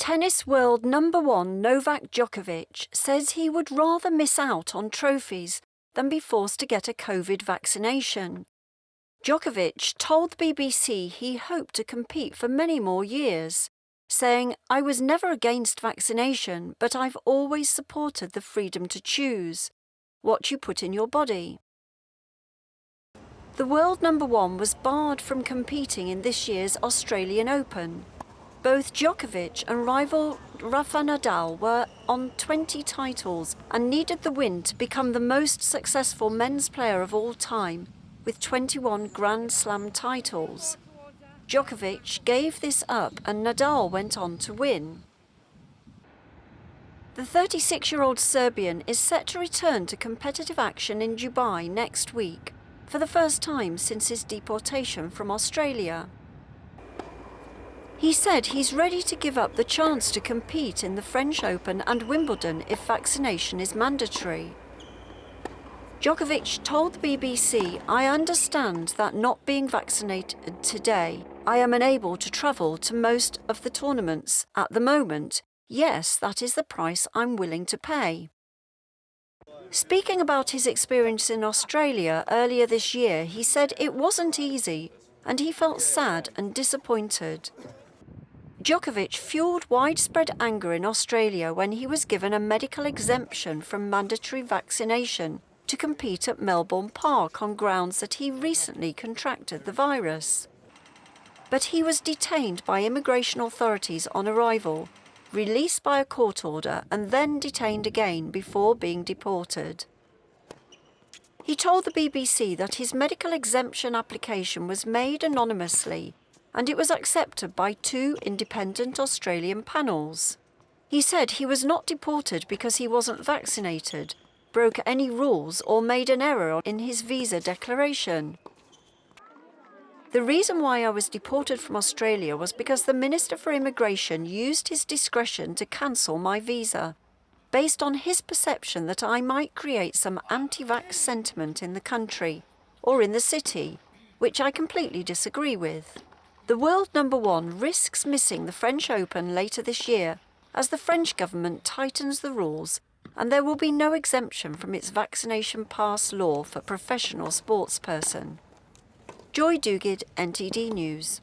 Tennis world #1 Novak Djokovic says he would rather miss out on trophies than be forced to get a COVID vaccination. Djokovic told the BBC he hoped to compete for many more years, saying, "I was never against vaccination, but I've always supported the freedom to choose what you put in your body." The world #1 was barred from competing in this year's Australian Open. Both Djokovic and rival Rafa Nadal were on 20 titles and needed the win to become the most successful men's player of all time, with 21 Grand Slam titles. Djokovic gave this up and Nadal went on to win. The 36-year-old Serbian is set to return to competitive action in Dubai next week, for the first time since his deportation from Australia. He said he's ready to give up the chance to compete in the French Open and Wimbledon if vaccination is mandatory. Djokovic told the BBC, "I understand that not being vaccinated today, I am unable to travel to most of the tournaments. At the moment, yes, that is the price I'm willing to pay." Speaking about his experience in Australia earlier this year, he said it wasn't easy and he felt sad and disappointed. Djokovic fueled widespread anger in Australia when he was given a medical exemption from mandatory vaccination to compete at Melbourne Park on grounds that he recently contracted the virus. But he was detained by immigration authorities on arrival, released by a court order, and then detained again before being deported. He told the BBC that his medical exemption application was made anonymously and it was accepted by 2 independent Australian panels. He said he was not deported because he wasn't vaccinated, broke any rules or made an error in his visa declaration. "The reason why I was deported from Australia was because the Minister for Immigration used his discretion to cancel my visa, based on his perception that I might create some anti-vax sentiment in the country or in the city, which I completely disagree with." The world #1 risks missing the French Open later this year as the French government tightens the rules and there will be no exemption from its vaccination pass law for professional sportsperson. Joy Duguid, NTD News.